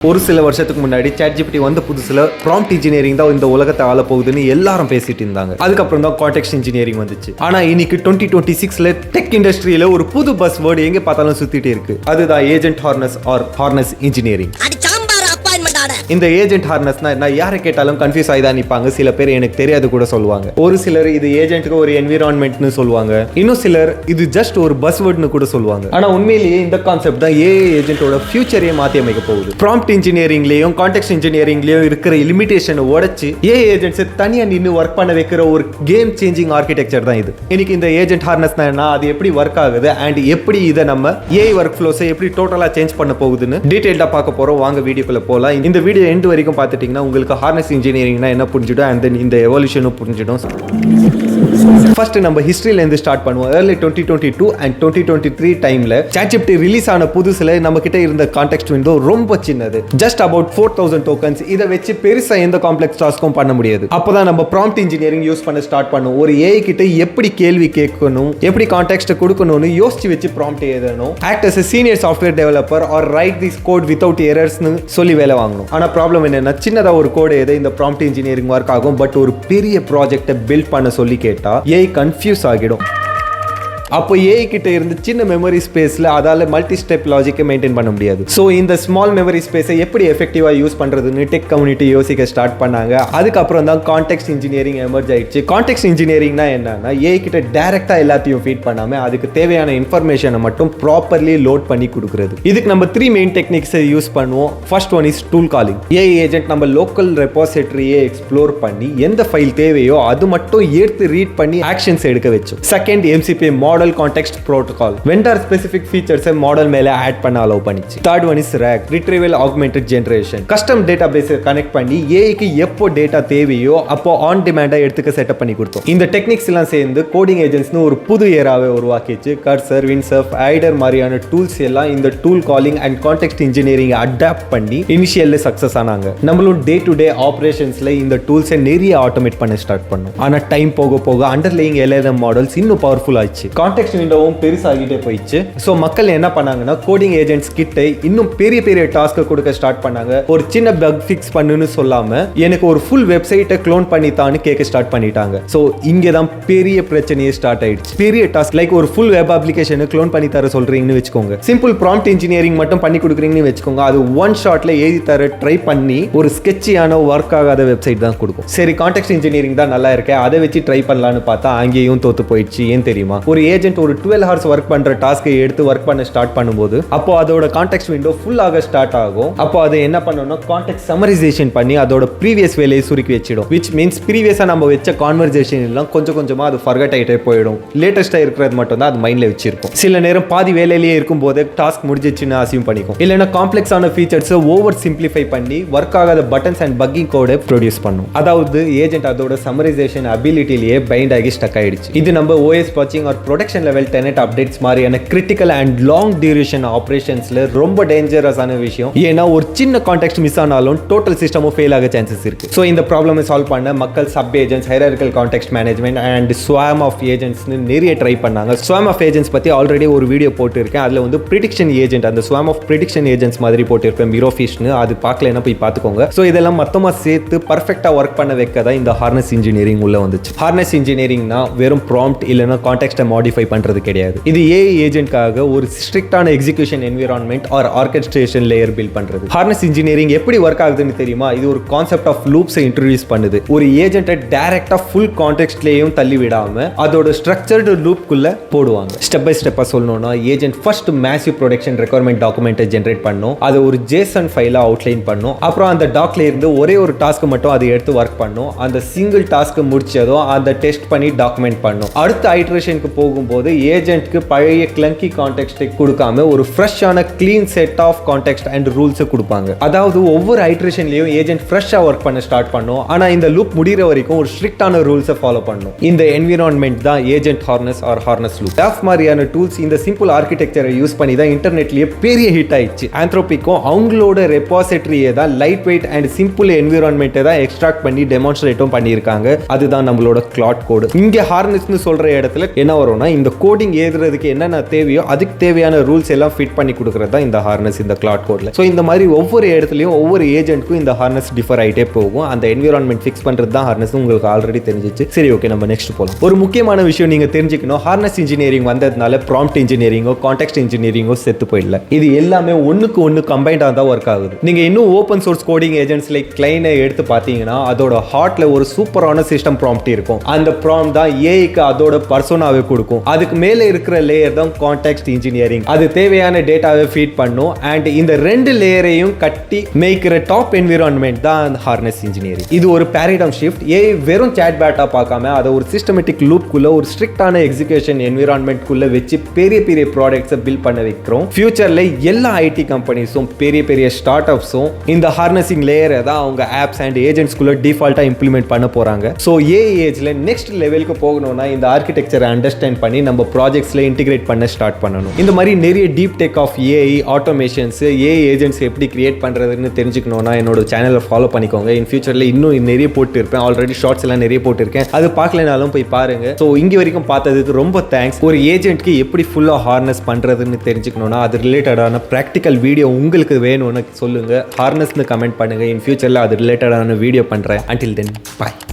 ஒரு சில வருஷத்துக்கு முன்னாடி ChatGPT வந்த புதுசுல ப்ராம்ப்ட் இன்ஜினியரிங் தான் இந்த உலகத்தை ஆள போகுதுன்னு எல்லாரும் பேசிட்டு இருந்தாங்க. அதுக்கப்புறம் தான் கான்டெக்ஸ்ட் இன்ஜினியரிங் வந்துச்சு. ஆனா இன்னைக்கு 2026ல டெக் இண்டஸ்ட்ரியில ஒரு புது பஸ் வேர்டு எங்க பார்த்தாலும் சுத்திட்டே இருக்கு. அதுதான் agent harness or harness engineering. இந்த ஏஜென்ட் ஹார்னஸ்னா என்ன, யாரை கேட்டாலும் கன்ஃபியூஸ் ஆகி தான் நிற்பாங்க. சில பேர் எனக்கு தெரியாது கூட சொல்லுவாங்க. ஒரு சிலர் இது ஏஜென்ட்டுக்கு ஒரு என்விரான்மெண்ட்னு சொல்லுவாங்க. இன்னும் சிலர் இது ஜஸ்ட் ஒரு பஸ் வேர்ட்னு கூட சொல்லுவாங்க. ஆனா உண்மையிலேயே இந்த கான்செப்ட் தான் ஏஐ ஏஜென்ட்டோட ஃபியூச்சரையே மாற்றி அமைக்க போகுது. ப்ராம்ப்ட் இன்ஜினியரிங்லயும் கான்டெக்ஸ்ட் இன்ஜினியரிங்லயும் இருக்கிற லிமிடேஷனை உடைச்சு ஏஐ ஏஜென்ட்ஸை தனியா நின்று ஒர்க் பண்ண வைக்கிற ஒரு கேம் சேஞ்சிங் ஆர்கிடெக்சர் தான் இது. இன்னைக்கு இந்த ஏஜென்ட் ஹார்னஸ்னா என்ன, அது எப்படி ஒர்க் ஆகுது அண்ட் எப்படி இதை நம்ம ஏஐ ஒர்க் ஃப்ளோஸை எப்படி டோட்டலா சேஞ்ச் பண்ண போகுதுன்னு டீடைல்டா பார்க்க போறோம். வாங்க வீடியோக்குள்ள போலாம். இந்த வீடியோ எண்ட் வரைக்கும் பார்த்துட்டீங்கன்னா உங்களுக்கு ஹார்னஸ் இன்ஜினியரிங்னா என்ன புரிஞ்சிடும் அண்ட் தென் இந்த எவல்யூஷனும் புரிஞ்சிடும். ஃபர்ஸ்ட் நம்ம ஹிஸ்டரியில இருந்து ஸ்டார்ட் பண்ணுவோம். early 2022 and 2023 டைம்ல ChatGPT ரிலீஸ் ஆன புதுசுல நம்ம கிட்ட இருந்த கான்டெக்ஸ்ட் விண்டோ ரொம்ப சின்னது. Just about 4000 tokens. இதை வச்சு பெருசா எந்த காம்ப்ளெக்ஸ் டாஸ்க்கும் பண்ண முடியாது. அப்பதான் நம்ம ப்ராம்ப்ட் இன்ஜினியரிங் யூஸ் பண்ண ஸ்டார்ட் பண்ணுவோம். ஒரு ஏஐ கிட்ட எப்படி கேள்வி கேட்கணும், எப்படி கான்டெக்ஸ்ட் கொடுக்கணும்னு யோசிச்சு வச்சு ப்ராம்ப்ட் எழுதணும். Act as a senior software developer or write this code without errorsனு சொல்லி வேலை வாங்கணும். ஆனா ப்ராப்ளம் என்னன்னா, சின்னதா ஒரு கோட் எழுத இந்த ப்ராம்ப்ட் இன்ஜினியரிங் ஒர்க் ஆகும். பட் ஒரு பெரிய ப்ராஜெக்ட்டை பில்ட் பண்ண சொல்லி கேட்டா ஏஐ கன்ஃபியூஸ் ஆகிடும். அப்போ ஏஐ கிட்ட இருந்து சின்ன மெமரி ஸ்பேஸ்ல அதால மல்டி ஸ்டெப் லாஜிக்கை மெயின்டைன் பண்ண முடியாது. ஸோ இந்த ஸ்மால் மெமரி ஸ்பேஸை எப்படி எஃபெக்டிவா யூஸ் பண்றதுன்னு டெக் கம்யூனிட்டி யோசிக்க ஸ்டார்ட் பண்ணாங்க. அதுக்கப்புறம் தான் கான்டெக்ஸ்ட் இன்ஜினியரிங் எமர்ஜ் ஆயிடுச்சு. கான்டெக்ஸ்ட் இன்ஜினியரிங்னா என்னன்னா, ஏஐ கிட்ட டைரக்டா எல்லாத்தையும் ஃபீட் பண்ணாம அதுக்கு தேவையான இன்ஃபர்மேஷனை மட்டும் ப்ராப்பர்லி லோட் பண்ணி கொடுக்குறது. இதுக்கு நம்ம 3 மெயின் டெக்னிக்ஸை யூஸ் பண்ணுவோம். First one is tool calling. AI agent நம்ம லோக்கல் ரெபாசிட்டரியை எக்ஸ்ப்ளோர் பண்ணி எந்த ஃபைல் தேவையோ அது மட்டும் எடுத்து ரீட் பண்ணி ஆக்ஷன்ஸ் எடுக்க வச்சோம். Second MCP model context protocol. Vendor specific features model மேல ஆட் பண்ண அலோவ் பண்ணிச்சு. Third one is RAG, retrieval augmented generation. Custom database connect பண்ணி ஏஐக்கு எப்போ டேட்டா தேவையோ அப்போ ஆன் டிமாண்டா எடுத்துக்க செட்டப் பண்ணி கொடுத்தோம். இந்த டெக்னிக்ஸ் எல்லாம் சேர்ந்து கோடிங் ஏஜென்ட்ஸ்னு ஒரு புது ஏராவை உருவாக்கிச்சு. கர்சர், வின்சர்ஃப், ஐடர் மாதிரியான டூல்ஸ் எல்லாம் இந்த tool calling and context engineering adapt பண்ணி இனிஷியல்ல சக்சஸ் ஆனாங்க. நம்மளும் டே டு டே ஆபரேஷன்ஸ்ல இந்த டூல்ஸை நிறைய ஆட்டோமேட் பண்ண ஸ்டார்ட் பண்ணோம். ஆனா டைம் போக போக அண்டர்லேயிங் LLM மாடல்ஸ் இன்னும் பவர்ஃபுல் ஆயிடுச்சு. கான்டெக்ஸ்ட் விண்டோவும் பெருசாகிட்டே போயிடுச்சு. ஸோ மக்கள் என்ன பண்ணாங்கன்னா, கோடிங் ஏஜென்ட்ஸ் கிட்ட இன்னும் பெரிய பெரிய டாஸ்க் கொடுக்க ஸ்டார்ட் பண்ணாங்க. ஒரு சின்ன பக் ஃபிக்ஸ் பண்ணுன்னு சொல்லாம எனக்கு ஒரு ஃபுல் வெப்சைட்டை க்ளோன் பண்ணித்தான்னு கேட்க ஸ்டார்ட் பண்ணிட்டாங்க. ஸோ இங்கே தான் பெரிய பிரச்சனையே ஸ்டார்ட் ஆயிடுச்சு. பெரிய டாஸ்க் லைக் ஒரு ஃபுல் வெப் அப்ளிகேஷனை க்ளோன் பண்ணி தர சொல்றீங்கன்னு வச்சுக்கோங்க. சிம்பிள் ப்ராம்ப்ட் இன்ஜினியரிங் மட்டும் பண்ணி கொடுக்குறீங்கன்னு வச்சுக்கோங்க. அது ஒன் ஷாட்ல எழுதி தர ட்ரை பண்ணி ஒரு ஸ்கெட்சியான ஒர்க் ஆகாத வெப்சைட் தான் கொடுக்கும். சரி, கான்டெக்ஸ்ட் இன்ஜினியரிங் தான் நல்லா இருக்கு, அதை வச்சு ட்ரை பண்ணலான்னு பார்த்தா அங்கேயும் தோத்து போயிடுச்சு. ஏன் தெரியுமா? ஒரு ஏஜென்ட் ஒரு 12 hours ஒர்க் பண்ற டாஸ்கை எடுத்து ஒர்க் பண்ண ஸ்டார்ட் பண்ணும்போது அப்போ அதோட கான்டெக்ஸ்ட் விண்டோ ஃபுல் ஆக ஸ்டார்ட் ஆகும். அப்போ அது என்ன பண்ணணும்னா, கான்டெக்ஸ்ட் சம்மரைசேஷன் பண்ணி அதோட ப்ரீவியஸ் வேலையை சுருக்கி வச்சிடும். which means ப்ரீவியஸா நம்ம வச்ச கான்வர்சேஷன் எல்லாம் கொஞ்சம் கொஞ்சமா அது ஃபர்கட் ஆயிட்டே போயிடும். லேட்டஸ்டா இருக்கிறது மட்டும் தான் அது மைண்ட்ல வச்சிருக்கும். சில நேரம் பாதி வேலையிலேயே இருக்கும் போது டாஸ்க் முடிஞ்சிச்சுன்னு அசியூம் பண்ணிக்கும். இல்லைன்னா காம்ப்ளெக்ஸான ஃபீச்சர்ஸ் ஓவர் சிம்பிளிஃபை பண்ணி ஒர்க் ஆகாத பட்டன்ஸ் அண்ட் பக்கிங் கோடை ப்ரொடியூஸ் பண்ணும். அதாவது ஏஜென்ட் அதோட சம்மரைசேஷன் அபிலிட்டிலேயே பைண்ட் ஆகி ஸ்டக் ஆயிடுச்சு. இது நம்ம OS வாட்சிங் or production level tenant updates மாதிரியான கிரிட்டிக்கல் அண்ட் லாங் டியூரேஷன் ஆபரேஷன்ஸ்ல ரொம்ப டேஞ்சரஸான விஷயம். ஏன்னா ஒரு சின்ன கான்டெக்ஸ்ட் மிஸ் ஆனாலும் டோட்டல் சிஸ்டமும் ஃபெயில் ஆக சான்சஸ் இருக்கு. ஸோ இந்த ப்ராப்ளமை சால்வ் பண்ண மக்கள் sub agents, hierarchical context management and swarm of ஏஜென்ட்ஸ்னு நிறைய ட்ரை பண்ணாங்க. ஸ்வாம் ஆஃப் ஏஜென்ட்ஸ் பத்தி ஆல்ரெடி ஒரு வீடியோ போட்டுருக்கேன். அதுல வந்து ப்ரிடிக்ஷன் ஏஜென்ட், அந்த ஸ்வாம் ஆஃப் ப்ரிடிக்ஷன் ஏஜென்ட்ஸ் மாதிரி போட்டிருப்பேன். மிரோஃபிஷ்னு அது பார்க்கலன்னா போய் பார்த்துக்கோங்க. ஸோ இதெல்லாம் மொத்தமா சேர்த்து பர்ஃபெக்டா ஒர்க் பண்ண வைக்க தான் இந்த ஹார்னஸ் இன்ஜினியரிங் உள்ள வந்துச்சு. ஹார்னஸ் இன்ஜினியரிங்னா வெறும் ப்ராம்ப்ட் இல்லைன்னா கான்டெக்ஸ்ட்டை மாடிஃபை பண்றது கிடையாது. இது ஏஐ ஏஜென்ட்காக ஒரு ஸ்ட்ரிக்டான execution environment or orchestration layer build பண்றது. ஹார்னஸ் இன்ஜினியரிங் எப்படி ஒர்க் ஆகுதுன்னு தெரியுமா? இது ஒரு கான்செப்ட் ஆஃப் லூப்ஸை இன்ட்ரோடியூஸ் பண்ணுது. ஒரு ஏஜென்ட்டை டைரக்டா ஃபுல் கான்டெக்ஸ்ட்லயும் தள்ளி விடாம அதோட ஸ்ட்ரக்சர்டு லூப்குள்ள போடுவாங்க. ஸ்டெப் பை ஸ்டெப்பா சொல்லணும்னா, agent first massive production requirement டாக்குமெண்ட்டை ஜென்ரேட் பண்ணும். அது ஒரு JSON ஃபைலா அவுட்லைன் பண்ணும். அப்புறம் அந்த டாக்ல இருந்து ஒரே ஒரு டாஸ்க் மட்டும் அதை எடுத்து ஒர்க் பண்ணும். அந்த சிங்கிள் டாஸ்க் முடிச்சதும் அதை டெஸ்ட் பண்ணி டாக்குமெண்ட் பண்ணும். அடுத்த ஐட்ரேஷனுக்கு போகும்போது ஏஜென்ட்க்கு பழைய கிளங்கி கான்டெக்ஸ்ட் கொடுக்காம ஒரு ஃப்ரெஷ்ஷான clean set of context and rules கொடுப்பாங்க. அதாவது ஒவ்வொரு ஐட்ரேஷன்லயும் ஏஜென்ட் ஃப்ரெஷ்ஷா ஒர்க் பண்ண ஸ்டார்ட் பண்ணும். ஆனா இந்த லூப் முடிகிற வரைக்கும் ஒரு ஸ்ட்ரிக்டான ரூல்ஸை ஃபாலோ பண்ணும். இந்த என்விரான்மெண்ட் தான் agent harness or harness loop. டாஃப் மாதிரியான டூல்ஸ் இந்த சிம்பிள் ஆர்கிடெக்சரை யூஸ் பண்ணி தான் இன்டர்நெட்லயே பெரிய ஹிட் ஆயிடுச்சு. ஆந்த்ரோபிக்கும் அவங்களோட ரெபாசிட்டரியை தான் லைட் வெயிட் அண்ட் சிம்பிள் என்விரான்மெண்ட்டை தான் எக்ஸ்ட்ராக்ட் பண்ணி டெமான்ஸ்ட்ரேட்டும் பண்ணியிருக்காங்க. அதுதான் நம்மளோட கிளாட் கோடு. இங்க ஹார்னஸ்னு சொல்ற இடத்துல என்ன வரும்னா, இந்த கோடிங் எழுதுறதுக்கு என்னென்ன தேவையோ அதுக்கு தேவையான ரூல்ஸ் எல்லாம் ஃபிட் பண்ணி கொடுக்குறது தான் இந்த ஹார்னஸ் இந்த கிளாட் கோட்ல. ஸோ இந்த மாதிரி ஒவ்வொரு இடத்துலையும் ஒவ்வொரு ஏஜென்ட்க்கும் இந்த ஹார்னஸ் டிஃபர் ஆகிட்டே போகும். அந்த என்விரான்மெண்ட் ஃபிக்ஸ் பண்ணுறது தான் ஹார்னஸ் உங்களுக்கு ஆல்ரெடி தெரிஞ்சிச்சு. சரி, ஓகே, நம்ம நெக்ஸ்ட் போகலாம். ஒரு முக்கியமான விஷயம் நீங்கள் தெரிஞ்சுக்கணும், ஹார்னஸ் இன்ஜினியரிங் வந்ததுனால ப்ராம்ப்ட் இன்ஜினியரிங்கோ கான்டெக்ஸ்ட் இன்ஜினியரிங்கோ செத்து போயிடல. இது எல்லாமே ஒன்றுக்கு ஒன்று கம்பைண்டாக தான் ஒர்க் ஆகுது. நீங்கள் இன்னும் open source coding agents like கிளைனை எடுத்து பார்த்தீங்கன்னா அதோட ஹார்ட்ல ஒரு சூப்பரான சிஸ்டம் ப்ராம்ப்ட் இருக்கும். அந்த ப்ராம்ப்ட் தான் ஏஐக்கு அதோட பர்சோனாவே கொடுக்கும். அதுக்கு மேலே இருக்கிற லேயர் தான் கான்டெக்ஸ்ட் இன்ஜினியரிங். அது தேவையான டேட்டாவை ஃபீட் பண்ணும். அண்ட் இந்த ரெண்டு லேயரையும் கட்டி மேய்க்கிற டாப் என்விரான்மெண்ட் தான் ஹார்னஸ் இன்ஜினியரிங். இது ஒரு பேரடைம் ஷிஃப்ட். ஏஐ வெறும் சாட் பேட்டா பார்க்காம அதை ஒரு சிஸ்டமேட்டிக் லூப்குள்ள ஒரு ஸ்ட்ரிக்டான எக்ஸிகியூஷன் என்விரான்மெண்ட் குள்ள வச்சு பெரிய பெரிய ப்ராடக்ட்ஸை பில்ட் பண்ண வைக்கிறோம். ஃபியூச்சர்ல எல்லா ஐடி கம்பெனிஸும் பெரிய பெரிய ஸ்டார்ட் அப்ஸும் இந்த ஹார்னஸிங் லேயரை தான் அவங்க ஆப்ஸ் அண்ட் ஏஜென்ட்ஸ்குள்ள டிஃபால்ட்டா இம்ப்ளிமெண்ட் பண்ண போறாங்க. ஸோ ஏஐ ஏஜ்ல நெக்ஸ்ட் லெவலுக்கு போகணும்னா இந்த ஆர்கிடெக்சரை அண்டர்ஸ்டாண்ட் பண்ணி நம்ம ப்ராஜெக்ட்ஸ்ல இன்டிகிரேட் பண்ண ஸ்டார்ட் பண்ணணும். இந்த மாதிரி நிறைய deep tech of AI automations AI agents எப்படி கிரியேட் பண்றதுன்னு தெரிஞ்சுக்கணும்னா என்னோட சேனலை ஃபாலோ பண்ணிக்கோங்க. இன் ஃபியூச்சர்ல இன்னும் நிறைய போட்டு இருப்பேன். ஆல்ரெடி ஷார்ட்ஸ் எல்லாம் நிறைய போட்டிருக்கேன். அது பார்க்கலனாலும் போய் பாருங்க. ஸோ இங்க வரைக்கும் பார்த்ததுக்கு ரொம்ப தேங்க்ஸ். ஒரு ஏஜென்ட்க்கு எப்படி ஃபுல்லா ஹார்னஸ் பண்றதுன்னு தெரிஞ்சுக்கணும்னா அது ரிலேட்டடான ப்ராக்டிக்கல் வீடியோ உங்களுக்கு வேணும்னு சொல்லுங்க. ஹார்னஸ்னு கமெண்ட் பண்ணுங்க. இன் ஃபியூச்சர்ல அது ரிலேட்டடான வீடியோ பண்றேன். Until then, bye.